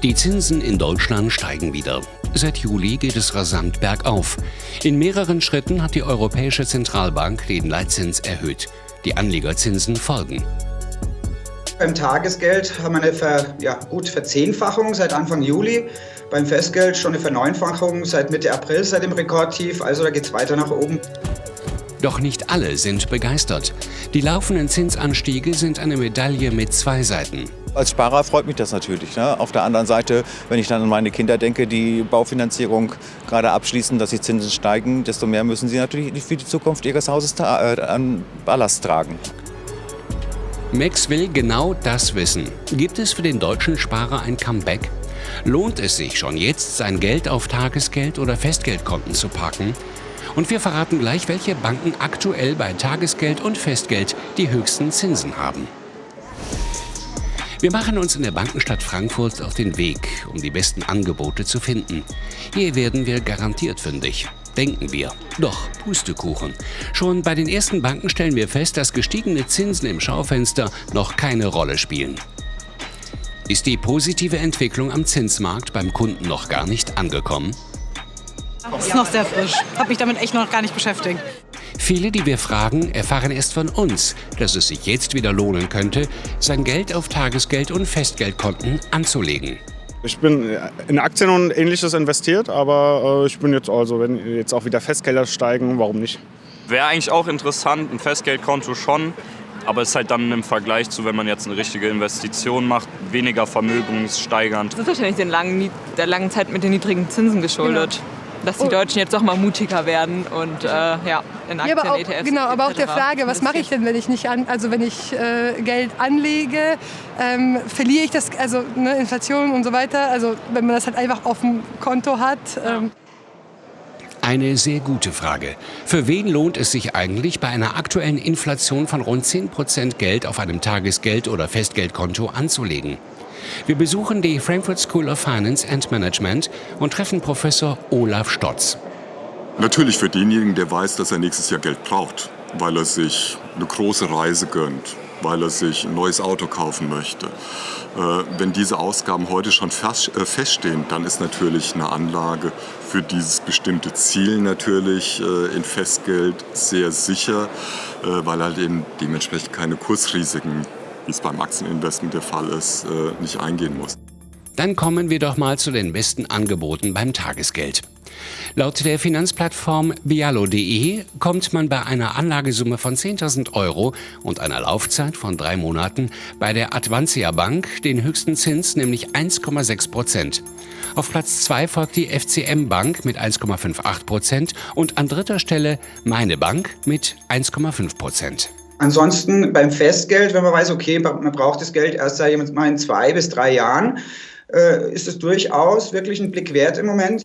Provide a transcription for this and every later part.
Die Zinsen in Deutschland steigen wieder. Seit Juli geht es rasant bergauf. In mehreren Schritten hat die Europäische Zentralbank den Leitzins erhöht. Die Anlegerzinsen folgen. Beim Tagesgeld haben wir eine gut Verzehnfachung seit Anfang Juli. Beim Festgeld schon eine Verneunfachung seit Mitte April, seit dem Rekordtief. Also da geht es weiter nach oben. Doch nicht alle sind begeistert. Die laufenden Zinsanstiege sind eine Medaille mit zwei Seiten. Als Sparer freut mich das natürlich. Ne? Auf der anderen Seite, wenn ich dann an meine Kinder denke, die Baufinanzierung gerade abschließen, dass die Zinsen steigen, desto mehr müssen sie natürlich für die Zukunft ihres Hauses an Ballast tragen. Max will genau das wissen. Gibt es für den deutschen Sparer ein Comeback? Lohnt es sich schon jetzt, sein Geld auf Tagesgeld- oder Festgeldkonten zu parken? Und wir verraten gleich, welche Banken aktuell bei Tagesgeld und Festgeld die höchsten Zinsen haben. Wir machen uns in der Bankenstadt Frankfurt auf den Weg, um die besten Angebote zu finden. Hier werden wir garantiert fündig. Denken wir. Doch, Pustekuchen. Schon bei den ersten Banken stellen wir fest, dass gestiegene Zinsen im Schaufenster noch keine Rolle spielen. Ist die positive Entwicklung am Zinsmarkt beim Kunden noch gar nicht angekommen? Ist noch sehr frisch. Habe mich damit echt noch gar nicht beschäftigt. Viele, die wir fragen, erfahren erst von uns, dass es sich jetzt wieder lohnen könnte, sein Geld auf Tagesgeld- und Festgeldkonten anzulegen. Ich bin in Aktien und Ähnliches investiert, aber ich bin jetzt also, wenn jetzt auch wieder Festgelder steigen, warum nicht? Wäre eigentlich auch interessant, ein Festgeldkonto schon, aber es ist halt dann im Vergleich zu, wenn man jetzt eine richtige Investition macht, weniger vermögenssteigernd. Das ist wahrscheinlich der langen Zeit mit den niedrigen Zinsen geschuldet. Genau. Dass die Deutschen jetzt auch mal mutiger werden und in Aktien, aber auch, ETFs. Genau, aber auch der Frage, was mache ich denn, wenn ich nicht wenn ich Geld anlege, verliere ich das, also Inflation und so weiter, also wenn man das halt einfach auf dem Konto hat. Eine sehr gute Frage. Für wen lohnt es sich eigentlich, bei einer aktuellen Inflation von rund 10% Geld auf einem Tagesgeld- oder Festgeldkonto anzulegen? Wir besuchen die Frankfurt School of Finance and Management und treffen Professor Olaf Stotz. Natürlich für denjenigen, der weiß, dass er nächstes Jahr Geld braucht, weil er sich eine große Reise gönnt, weil er sich ein neues Auto kaufen möchte. Wenn diese Ausgaben heute schon feststehen, dann ist natürlich eine Anlage für dieses bestimmte Ziel natürlich in Festgeld sehr sicher, weil halt eben dementsprechend keine Kursrisiken, wie es beim Aktieninvestment der Fall ist, nicht eingehen muss. Dann kommen wir doch mal zu den besten Angeboten beim Tagesgeld. Laut der Finanzplattform bialo.de kommt man bei einer Anlagesumme von 10.000 € und einer Laufzeit von 3 Monaten bei der Advanzia Bank den höchsten Zins, nämlich 1,6%. Auf Platz 2 folgt die FCM Bank mit 1,58% und an dritter Stelle meine Bank mit 1,5%. Ansonsten beim Festgeld, wenn man weiß, okay, man braucht das Geld erst seit mal in 2 bis 3 Jahren, ist es durchaus wirklich ein Blick wert im Moment.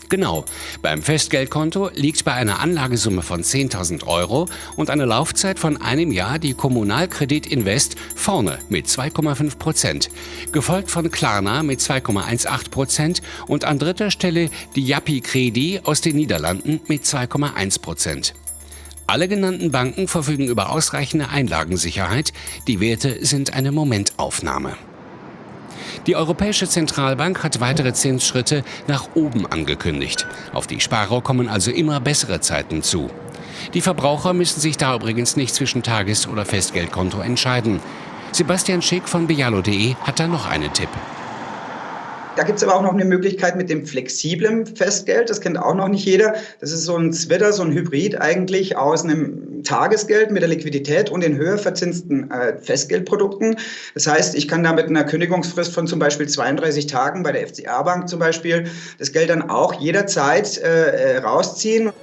Genau, beim Festgeldkonto liegt bei einer Anlagesumme von 10.000 € und einer Laufzeit von einem Jahr die Kommunalkredit Invest vorne mit 2,5%, gefolgt von Klarna mit 2,18% und an dritter Stelle die Jappi Kredi aus den Niederlanden mit 2,1%. Alle genannten Banken verfügen über ausreichende Einlagensicherheit. Die Werte sind eine Momentaufnahme. Die Europäische Zentralbank hat weitere Zinsschritte nach oben angekündigt. Auf die Sparer kommen also immer bessere Zeiten zu. Die Verbraucher müssen sich da übrigens nicht zwischen Tages- oder Festgeldkonto entscheiden. Sebastian Schick von bialo.de hat da noch einen Tipp. Da gibt es aber auch noch eine Möglichkeit mit dem flexiblen Festgeld. Das kennt auch noch nicht jeder. Das ist so ein Zwitter, so ein Hybrid eigentlich aus einem Tagesgeld mit der Liquidität und den höher verzinsten Festgeldprodukten. Das heißt, ich kann da mit einer Kündigungsfrist von zum Beispiel 32 Tagen bei der FCA Bank zum Beispiel das Geld dann auch jederzeit rausziehen.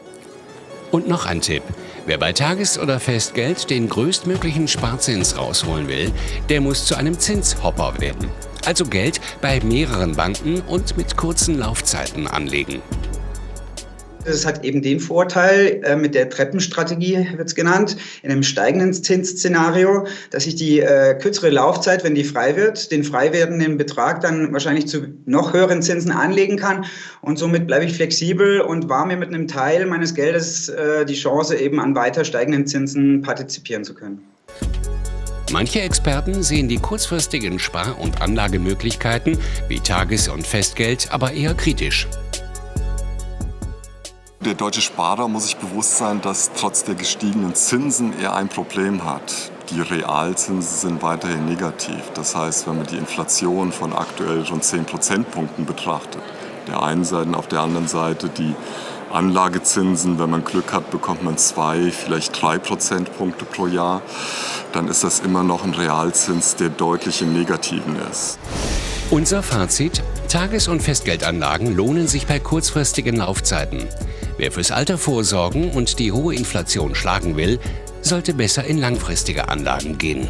Und noch ein Tipp. Wer bei Tages- oder Festgeld den größtmöglichen Sparzins rausholen will, der muss zu einem Zinshopper werden. Also Geld bei mehreren Banken und mit kurzen Laufzeiten anlegen. Das hat eben den Vorteil, mit der Treppenstrategie wird es genannt, in einem steigenden Zinsszenario, dass ich die kürzere Laufzeit, wenn die frei wird, den frei werdenden Betrag dann wahrscheinlich zu noch höheren Zinsen anlegen kann. Und somit bleibe ich flexibel und war mir mit einem Teil meines Geldes die Chance, eben an weiter steigenden Zinsen partizipieren zu können. Manche Experten sehen die kurzfristigen Spar- und Anlagemöglichkeiten wie Tages- und Festgeld aber eher kritisch. Der deutsche Sparer muss sich bewusst sein, dass trotz der gestiegenen Zinsen er ein Problem hat. Die Realzinsen sind weiterhin negativ. Das heißt, wenn man die Inflation von aktuell rund 10 Prozentpunkten betrachtet, der einen Seite und auf der anderen Seite die Anlagezinsen, wenn man Glück hat, bekommt man 2, vielleicht 3 Prozentpunkte pro Jahr, dann ist das immer noch ein Realzins, der deutlich im Negativen ist. Unser Fazit: Tages- und Festgeldanlagen lohnen sich bei kurzfristigen Laufzeiten. Wer fürs Alter vorsorgen und die hohe Inflation schlagen will, sollte besser in langfristige Anlagen gehen.